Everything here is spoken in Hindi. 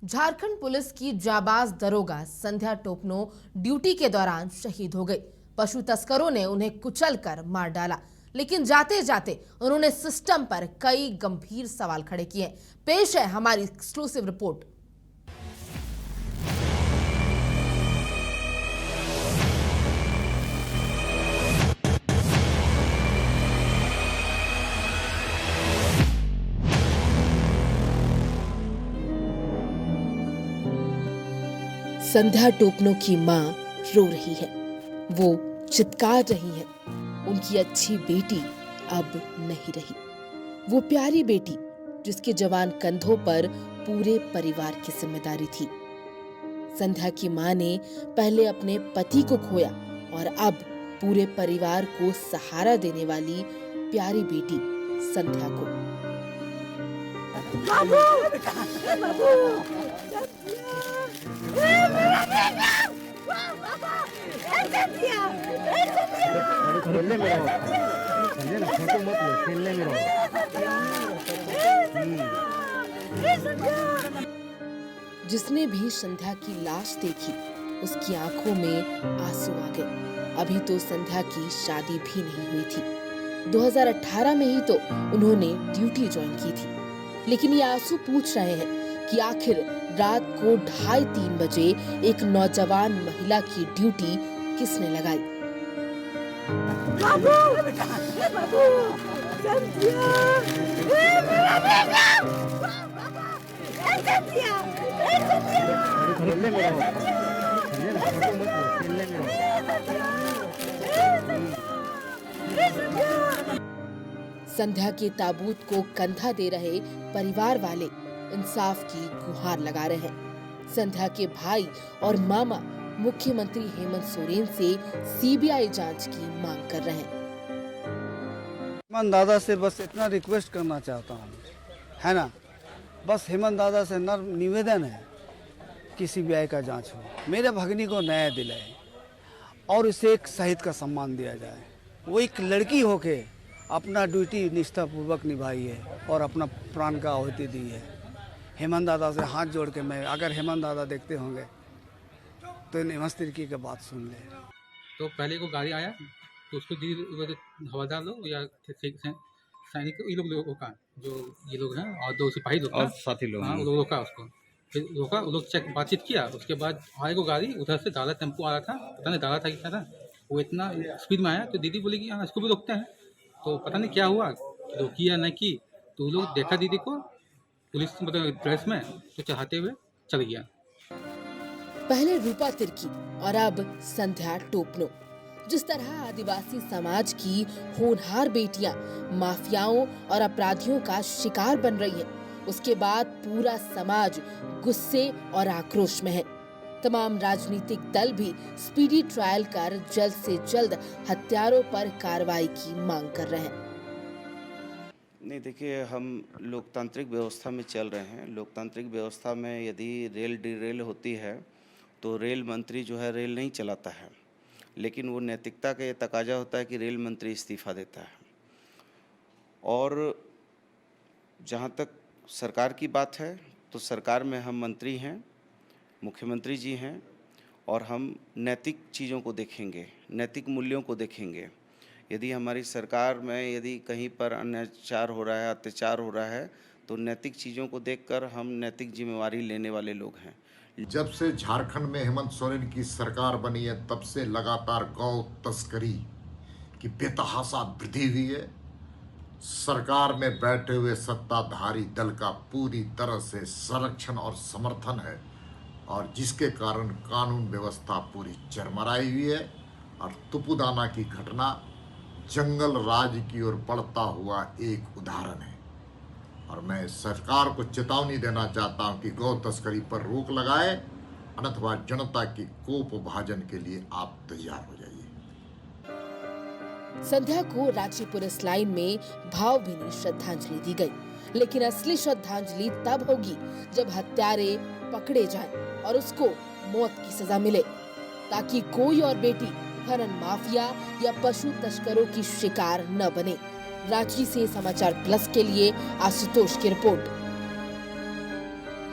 झारखंड पुलिस की जाबाज दरोगा संध्या टोपनो ड्यूटी के दौरान शहीद हो गई। पशु तस्करों ने उन्हें कुचलकर मार डाला, लेकिन जाते जाते उन्होंने सिस्टम पर कई गंभीर सवाल खड़े किए। पेश है हमारी एक्सक्लूसिव रिपोर्ट। संध्या टोपनो की मां रो रही है, वो चित्कार रही है। उनकी अच्छी बेटी अब नहीं रही, वो प्यारी बेटी जिसके जवान कंधों पर पूरे परिवार की जिम्मेदारी थी। संध्या की मां ने पहले अपने पति को खोया और अब पूरे परिवार को सहारा देने वाली प्यारी बेटी संध्या को। खेलने में रहो, समझे ना, फोटो मत लो, खेलने में रहो। जिसने भी संध्या की लाश देखी, उसकी आंखों में आंसू आ गए। अभी तो संध्या की शादी भी नहीं हुई थी। 2018 में ही तो उन्होंने ड्यूटी ज्वाइन की थी। लेकिन ये आंसू पूछ रहे हैं कि आखिर रात को 2:30-3 बजे एक नौजवान महिला की ड्यूटी किसने लगाई। बाबू, बाबू, खेलने में रहो, समझे ना, फोटो मत लो, खेलने में रहो। संध्या के ताबूत को कंधा दे रहे परिवार वाले इंसाफ की गुहार लगा रहे हैं। संध्या के भाई और मामा मुख्यमंत्री हेमंत सोरेन से सीबीआई जांच की मांग कर रहे हैं। हेमंत दादा से बस इतना रिक्वेस्ट करना चाहता हूँ, है ना, बस हेमंत दादा से निवेदन है कि सीबीआई का जांच हो, मेरे भगनी को न्याय दिलाए और इसे एक शहीद का सम्मान दिया जाए। वो एक लड़की होके अपना ड्यूटी निष्ठापूर्वक निभाई है और अपना प्राण का आहुति दी है। हेमंत दादा से हाथ जोड़ के मैं, अगर हेमंत दादा देखते होंगे तो नमस्ते की बात सुन ले। तो पहले को गाड़ी आया तो उसको हवादार लोग या सैनिक ये लोग रोका, जो ये लोग हैं और 2 सिपाही लोग और साथी लोग, हाँ, वो लोग रोका उसको, फिर रोका, वो लोग चेक बातचीत किया। उसके बाद आए को गाड़ी उधर से डाला, टेम्पो आ रहा था, पता नहीं डाला था क्या था, वो इतना स्पीड में आया तो दीदी बोली कि हाँ इसको भी रोकते हैं। तो पता नहीं क्या हुआ, रोकी या नहीं की, तो वो लोग देखा दीदी को पुलिस मतलब ड्रेस में, तो चढ़ाते हुए चल गया। पहले रूपा तिर्की और अब संध्या टोपनो। जिस तरह आदिवासी समाज की होनहार बेटियां माफियाओं और अपराधियों का शिकार बन रही हैं, उसके बाद पूरा समाज गुस्से और आक्रोश में है। तमाम राजनीतिक दल भी स्पीडी ट्रायल कर जल्द से जल्द हत्यारों पर कार्रवाई की मांग कर रहे हैं। नहीं, देखिए, हम लोकतांत्रिक व्यवस्था में चल रहे हैं। लोकतांत्रिक व्यवस्था में यदि रेल डिरेल होती है तो रेल मंत्री जो है रेल नहीं चलाता है, लेकिन वो नैतिकता का ये तकाजा होता है कि रेल मंत्री इस्तीफा देता है। और जहाँ तक सरकार की बात है तो सरकार में हम मंत्री हैं, मुख्यमंत्री जी हैं, और हम नैतिक चीज़ों को देखेंगे, नैतिक मूल्यों को देखेंगे। यदि हमारी सरकार में यदि कहीं पर अत्याचार हो रहा है, तो नैतिक चीज़ों को देखकर हम नैतिक जिम्मेवारी लेने वाले लोग हैं। जब से झारखंड में हेमंत सोरेन की सरकार बनी है, तब से लगातार गौ तस्करी की बेतहाशा वृद्धि हुई है। सरकार में बैठे हुए सत्ताधारी दल का पूरी तरह से संरक्षण और समर्थन है, और जिसके कारण कानून व्यवस्था पूरी चरमराई हुई है। और तुपुदाना की घटना जंगल राज की ओर बढ़ता हुआ एक उदाहरण है। और मैं सरकार को चेतावनी देना चाहता हूं कि गौ तस्करी पर रोक लगाए, अन्यथा जनता की कोप भाजन के लिए आप तैयार हो जाइए। संध्या को रांची पुलिस लाइन में भावभीनी श्रद्धांजलि दी गई, लेकिन असली श्रद्धांजलि तब होगी जब हत्यारे पकड़े जाएं और उसको मौत की सजा मिले, ताकि कोई और बेटी खनन माफिया या पशु तस्करों की शिकार न बने। रांची से समाचार प्लस के लिए आशुतोष की रिपोर्ट।